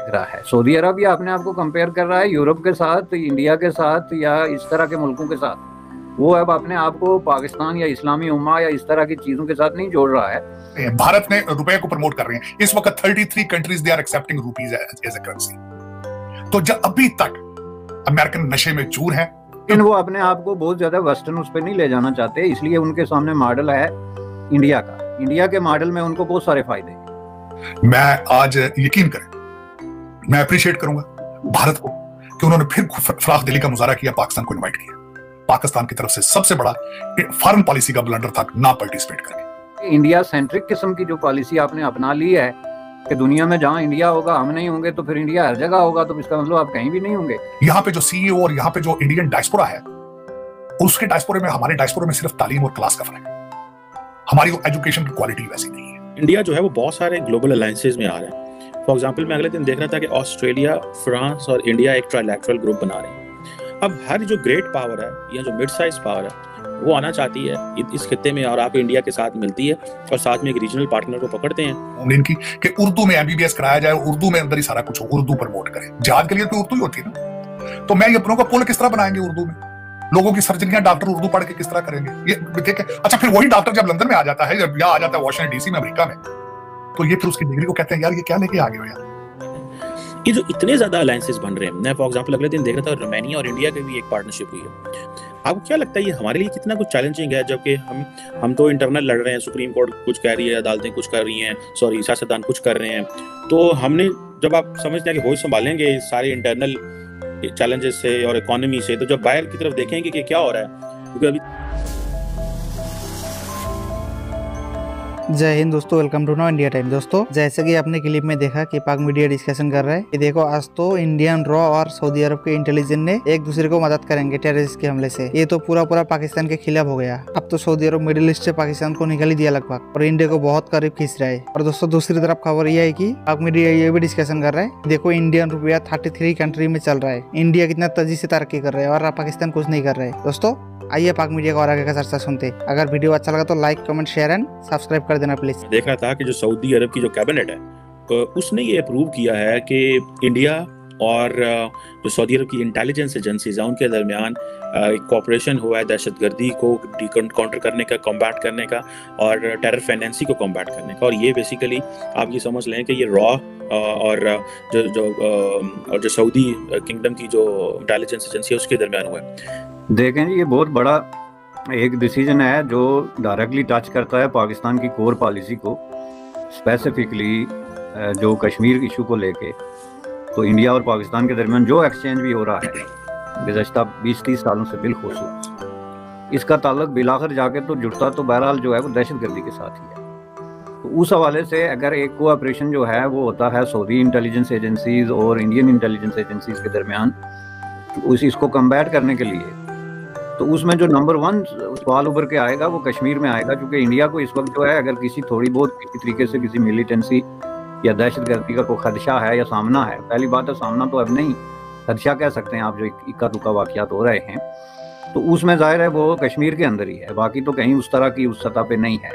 रहा है। सऊदी अरब या अपने आप को कंपेयर कर रहा है यूरोप के साथ, इंडिया के साथ या इस तरह के मुल्कों के साथ। वो अब अपने आप को पाकिस्तान या इस्लामी उम्मा या इस तरह की चीजों के साथ नहीं जोड़ रहा है। भारत ने रुपए को प्रमोट कर रहे हैं इस वक्त। 33 countries they are accepting rupees as a currency. तो जब अभी तक अमेरिकन नशे में चूर है, लेकिन वो अपने आप को बहुत ज्यादा वेस्टर्न उस पर नहीं ले जाना चाहते, इसलिए उनके सामने मॉडल है इंडिया का। इंडिया के मॉडल में उनको बहुत सारे फायदे। मैं आज यकीन करें, मैं अप्रिशिएट करूंगा भारत को कि उन्होंने फिर फराख दिली का मुजाहरा किया, पाकिस्तान को इनवाइट किया। पाकिस्तान की तरफ से सबसे बड़ा फॉरेन पॉलिसी का ब्लंडर था ना पार्टिसिपेट करके। इंडिया सेंट्रिक किस्म की जो पॉलिसी आपने अपना ली है कि दुनिया में जहां इंडिया होगा हम नहीं होंगे, तो फिर इंडिया हर जगह होगा, तो इसका मतलब आप कहीं भी नहीं होंगे। यहाँ पे जो सीईओ और यहाँ पे जो इंडियन डायस्पोरा है, उसके डायस्पोरे में हमारे डायस्पोरे में सिर्फ तालीम और क्लास का फर्क है। हमारी एजुकेशन की क्वालिटी वैसी नहीं है। इंडिया जो है वो बहुत सारे ग्लोबल अलायंसेज में आ रहा है। फॉर एग्जांपल मैं अगले दिन देख रहा था कि ऑस्ट्रेलिया, फ्रांस और इंडिया एक ट्राइलैटरल ग्रुप बना रहे हैं। अब हर जो ग्रेट पावर है या जो मिड साइज पावर है वो आना चाहती है इस खित्ते में और आके इंडिया के साथ मिलती है और साथ में एक रीजनल पार्टनर को पकड़ते हैं। इनकी कि उर्दू में एमबीबीएस कराया जाए, उर्दू में अंदर ही सारा कुछ हो, उर्दू प्रमोट करें। जहाज के लिए तो उर्दू ही होती है ना। तो मैं ये अपनों का पुल किस तरह बनाएंगे उर्दू में? लोगों की सर्जरियां डॉक्टर उर्दू पढ़ के किस तरह करेंगे? ये ठीक है। अच्छा, फिर वही डॉक्टर जब लंदन में आ जाता है, जब यहाँ आ जाता है वॉशिंगटन डीसी में, अमेरिका में, तो ये फिर उसकी डिग्री को कहते हैं यार ये क्या लेके आ गए हो यार। ये जो इतने ज्यादा अलायंसेस बन रहे हैं, मैं फॉर एग्जांपल अगले दिन देख रहा था रोमानिया और इंडिया की भी एक पार्टनरशिप हुई है। आपको क्या लगता है ये हमारे लिए कितना कुछ चैलेंजिंग है? जबकि हम तो इंटरनल लड़ रहे हैं, सुप्रीम कोर्ट कुछ कह रही है, अदालतें कुछ कर रही हैं, सॉरी सियासतदान कुछ कर रहे हैं। तो हमने जब आप समझते हैं कि होश संभालेंगे सारे इंटरनल चैलेंजेस से और इकोनॉमी से, तो जब बाहर की तरफ देखेंगे कि क्या हो रहा है, क्योंकि अभी। जय हिंद दोस्तों, welcome to know India time. दोस्तों जैसे कि आपने क्लिप में देखा कि पाक मीडिया डिस्कशन कर रहा है कि देखो आज तो इंडियन रॉ और सऊदी अरब के इंटेलिजेंस ने एक दूसरे को मदद करेंगे टेररिस्ट के हमले से। ये तो पूरा पाकिस्तान के खिलाफ हो गया। अब तो सऊदी अरब मिडिल ईस्ट से पाकिस्तान को निकाल ही दिया लगभग और इंडिया को बहुत करीब खींच रहा है। और दोस्तों दूसरी तरफ खबर यह है कि पाक मीडिया ये भी डिस्कशन कर रहा है, देखो इंडियन रुपया 33 कंट्री में चल रहा है, इंडिया कितना तेजी से तरक्की कर रहा है और पाकिस्तान कुछ नहीं कर रहा है। दोस्तों आइए पाक मीडिया का और आगे का चर्चा सुनते। अगर वीडियो अच्छा लगा तो like, comment, share and subscribe कर देना प्लीज। देख रहा था कि जो सऊदी अरब की जो कैबिनेट है उसने ये अप्रूव किया है कि इंडिया और जो सऊदी अरब की इंटेलिजेंस एजेंसीज हैं उनके दरमियान एक कोऑपरेशन हुआ है दहशतगर्दी को काउंटर करने का, कॉम्बैट करने का और टेरर फाइनेंसी को कॉम्बैट करने का। और ये बेसिकली आप ये समझ लें कि ये रॉ और जो सऊदी किंगडम की जो इंटेलिजेंस एजेंसी है उसके दरमियान हुआ है। देखें जी, ये बहुत बड़ा एक डिसीजन है जो डायरेक्टली टच करता है पाकिस्तान की कोर पॉलिसी को, स्पेसिफिकली जो कश्मीर इशू को लेके। तो इंडिया और पाकिस्तान के दरमियान जो एक्सचेंज भी हो रहा है गुज़श्ता 20-30 सालों से बिलखुसूस, इसका ताल्लुक बिलाखिर जाके तो जुड़ता तो बहरहाल जो है वो दहशतगर्दी के साथ ही है। तो उस हवाले से अगर एक कोऑपरेशन जो है वो होता है सऊदी इंटेलिजेंस एजेंसीज और इंडियन इंटेलिजेंस एजेंसीज के दरमियान, तो इसको कम्बैट करने के लिए, तो उसमें जो नंबर 1 सवाल उभर के आएगा वो कश्मीर में आएगा। क्योंकि इंडिया को इस वक्त जो है अगर किसी थोड़ी बहुत किसी तरीके से किसी मिलिटेंसी या दहशतगर्दी का कोई खदशा है या सामना है, पहली बात है सामना तो अब नहीं, खदशा कह सकते हैं आप, जो इक्का दुक्का वाक़यात हो रहे हैं, तो उसमें जाहिर है वो कश्मीर के अंदर ही है, बाकी तो कहीं उस तरह की उस सतह पे नहीं है।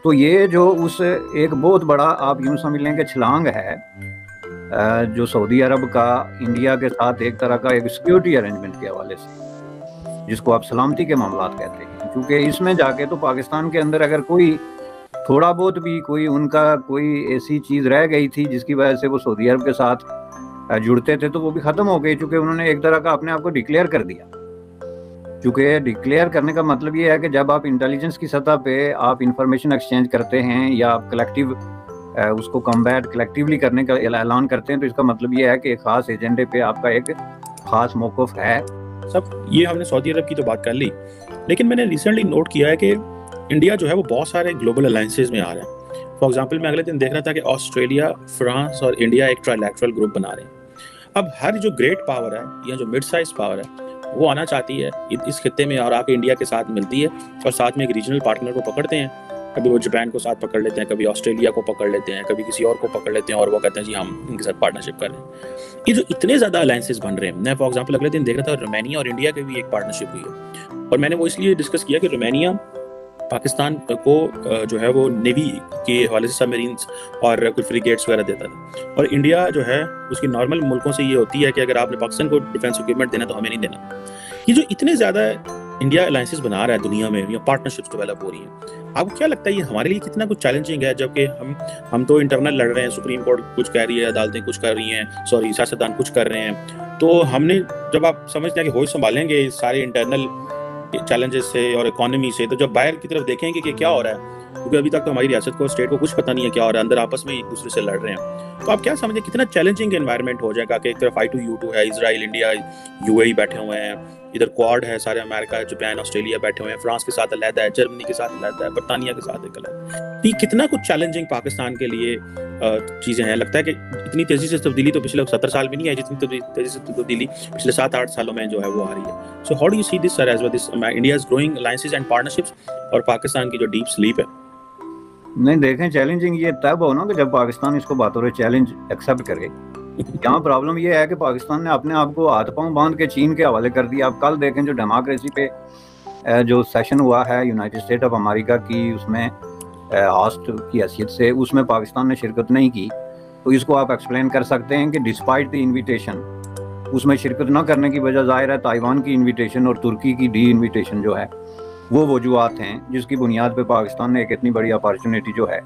तो ये जो उस एक बहुत बड़ा आप यूँ समझ लें कि छलांग है जो सऊदी अरब का इंडिया के साथ एक तरह का एक सिक्योरिटी अरेंजमेंट के हवाले से, जिसको आप सलामती के मामलात कहते हैं। क्योंकि इसमें जाके तो पाकिस्तान के अंदर अगर कोई थोड़ा बहुत भी कोई उनका कोई ऐसी चीज़ रह गई थी जिसकी वजह से वो सऊदी अरब के साथ जुड़ते थे, तो वो भी ख़त्म हो गई, चूँकि उन्होंने एक तरह का अपने आप को डिक्लेयर कर दिया। चूँकि डिक्लेयर करने का मतलब ये है कि जब आप इंटेलिजेंस की सतह पे आप इंफॉर्मेशन एक्सचेंज करते हैं या आप कलेक्टिव उसको कम्बैट कलेक्टिवली करने का ऐलान करते हैं, तो इसका मतलब ये है कि एक ख़ास एजेंडे पे आपका एक ख़ास मौक़िफ़ है। सब ये हमने सऊदी अरब की तो बात कर ली, लेकिन मैंने रिसेंटली नोट किया है कि इंडिया जो है वो बहुत सारे ग्लोबल अलायंसेज में आ रहा है। फॉर एग्जांपल मैं अगले दिन देख रहा था कि ऑस्ट्रेलिया, फ्रांस और इंडिया एक ट्राइलैटरल ग्रुप बना रहे हैं। अब हर जो ग्रेट पावर है या जो मिड साइज पावर है वो आना चाहती है इस खित्ते में और आके इंडिया के साथ मिलती है और साथ में एक रीजनल पार्टनर को पकड़ते हैं। कभी वो जापान को साथ पकड़ लेते हैं, कभी ऑस्ट्रेलिया को पकड़ लेते हैं, कभी किसी और को पकड़ लेते हैं और वो कहते हैं जी हम इनके साथ पार्टनरशिप कर रहे हैं। ये जो इतने ज़्यादा अलायंसेस बन रहे हैं, मैं फॉर एग्जांपल अगले दिन देख रहा था रोमानिया और इंडिया की भी एक पार्टनरशिप हुई है। और मैंने वो इसलिए डिस्कस किया कि रोमानिया पाकिस्तान को जो है वो नेवी के हवाले से सबमरीन्स और कुछ फ्रिगेट्स वगैरह देता था। और इंडिया जो है उसकी नॉर्मल मुल्कों से ये होती है कि अगर आपने पाकिस्तान को डिफेंस इक्विपमेंट देना तो हमें नहीं देना। ये जो इतने ज़्यादा इंडिया अलायंसेस बना रहा है दुनिया में, या पार्टनरशिप्स डेवलप हो रही हैं, आपको क्या लगता है ये हमारे लिए कितना कुछ चैलेंजिंग है? जबकि हम तो इंटरनल लड़ रहे हैं, सुप्रीम कोर्ट कुछ कह रही है, अदालतें कुछ कर रही हैं, सॉरी सियासतदान कुछ कर रहे हैं। तो हमने जब आप समझते हैं कि होश संभालेंगे सारे इंटरनल चैलेंजेस से और इकोनॉमी से, तो जब बाहर की तरफ देखेंगे कि क्या हो रहा है, क्योंकि अभी तक तो हमारी रियासत को, स्टेट को कुछ पता नहीं है क्या हो रहा है, अंदर आपस में एक दूसरे से लड़ रहे हैं। तो आप क्या समझे कितना चैलेंजिंग एनवायरनमेंट हो जाएगा कि एक तरफ I2U2 है, इजराइल, इंडिया, UAE बैठे हुए हैं, इधर क्वाड है, सारे अमेरिका, जापान, ऑस्ट्रेलिया बैठे हुए हैं, फ्रांस के साथ अलग है, जर्मनी के साथ अलग है, बरतानिया के साथ एक अलग है। तो कितना कुछ चैलेंजिंग पाकिस्तान के लिए चीजें हैं। लगता है कि इतनी तेजी से तब्दीली तो पिछले 70 साल में नहीं आई जितनी तेजी से तब्दीली पिछले 7-8 सालों में जो है वो आ रही है। So how do you see this sir as well this India's growing alliances and partnerships और पाकिस्तान की जो डीप स्लीप है? नहीं देखें, चैलेंजिंग ये तब हो ना कि जब पाकिस्तान इसको बातों चैलेंज एक्सेप्ट करे। यहाँ प्रॉब्लम ये है कि पाकिस्तान ने अपने आप को हाथ पांव बांध के चीन के हवाले कर दिया। आप कल देखें जो डेमोक्रेसी पे जो सेशन हुआ है यूनाइटेड स्टेट ऑफ अमेरिका की, उसमें होस्ट की हैसियत से उसमें पाकिस्तान ने शिरकत नहीं की। तो इसको आप एक्सप्लेन कर सकते हैं कि डिस्पाइट द इन्विटेशन, उसमें शिरकत न करने की वजह ज़ाहिर है ताइवान की इन्विटेशन और तुर्की की डी इन्विटेशन जो है वो वजूहत हैं, जिसकी बुनियाद पे पाकिस्तान ने एक इतनी बड़ी अपॉर्चुनिटी जो है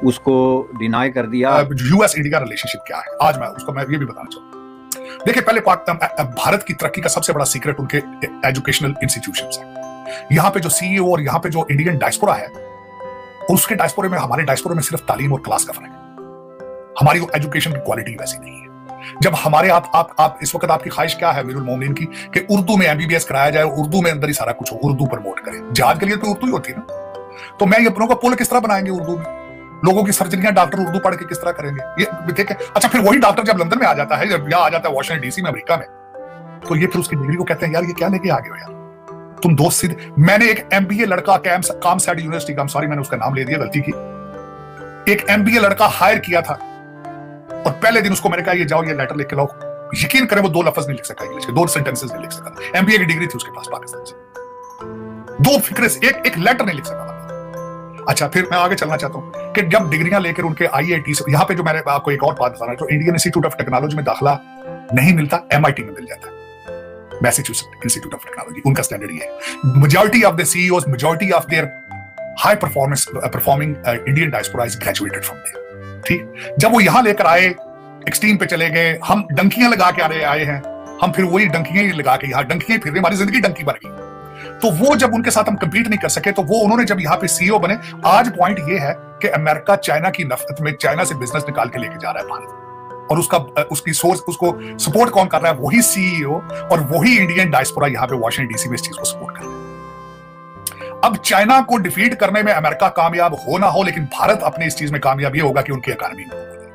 उसको डिनाई कर दिया। यूएस इंडिया रिलेशनशिप क्या है आज मैं ये भी बताना चाहूँ। देखिए, पहले भारत की तरक्की का सबसे बड़ा सीक्रेट उनके एजुकेशनल इंस्टीट्यूशंस है। यहाँ पे जो सीईओ और यहाँ पे जो इंडियन डायस्पोरा है, उसके डायस्पोरे में हमारे डायस्पोरे में सिर्फ तालीम और क्लास का फर्क है। हमारी एजुकेशन की क्वालिटी वैसी नहीं है। जब हमारे आप इस वक्त आपकी ख्वाहिश क्या है मीरुल मोमिन की कि उर्दू में MBBS कराया जाए, उर्दू में अंदर ही सारा कुछ हो, उर्दू प्रमोट करें। जहाज के लिए तो उर्दू ही होती है ना। तो मैं ये अपनों का पुल किस तरह बनाएंगे उर्दू में? लोगों की सर्जरियां डॉक्टर उर्दू पढ़ के किस तरह करेंगे? ये ठीक है। अच्छा, फिर वही डॉक्टर जब लंदन में आ जाता है, जब यहाँ आ जाता है वॉशिंगटन DC में, अमेरिका में, तो ये फिर उसकी डिग्री को कहते हैं यार ये क्या लेके आ गए हो यार तुम दोस्त सीधे। मैंने एक MBA लड़का कामसैट यूनिवर्सिटी का, सॉरी मैंने उसका नाम ले दिया, गलती की, एक MBA लड़का हायर किया था और पहले दिन उसको मैंने कहा ये जाओ ये लेटर लिख के लाओ। यकीन करें वो 2 लफ्ज नहीं लिख सका इंग्लिश के, 2 सेंटेंसेस नहीं लिख सका। MBA की डिग्री थी उसके पास पाकिस्तान से, 2 फिक्रे से एक लेटर नहीं लिख सका। अच्छा, फिर मैं आगे चलना चाहता हूं कि जब डिग्रियां लेकर उनके IIT से, यहां पे जो मैंने आपको एक और बात बताना, जो इंडियन इंस्टीट्यूट ऑफ टेक्नोलॉजी में दाखिला नहीं मिलता, MIT में मिल जाता है, मैसाचुसेट्स इंस्टीट्यूट ऑफ टेक्नोलॉजी। उनका स्टैंडर्ड ये है। Majority of the CEOs, majority of their high performing Indian diaspora is graduated from there. ठीक, जब वो यहां लेकर आए, एक्सट्रीम पे चले गए, हम डंकियां लगा के आए हैं, हम फिर वही डंकियां ही लगा के यहाँ डंकियां फिर हमारी जिंदगी डंकी बन गई। तो वो जब उनके साथ हम कंपीट नहीं कर सके, तो वो उन्होंने जब यहाँ पे CEO बने। आज पॉइंट ये है कि अमेरिका चाइना की नफरत में चाइना से बिजनेस निकाल के लेके जा रहा है भारत, और उसकी सोर्स, उसको सपोर्ट कौन कर रहा है? वही CEO और वही इंडियन डायस्पोरा यहाँ पे वॉशिंगटन DC में इस चीज को सपोर्ट कर रहा है। अब चाइना को डिफीट करने में अमेरिका कामयाब हो ना हो, लेकिन भारत अपने इस चीज में कामयाब ये होगा कि उनकी इकॉनमी में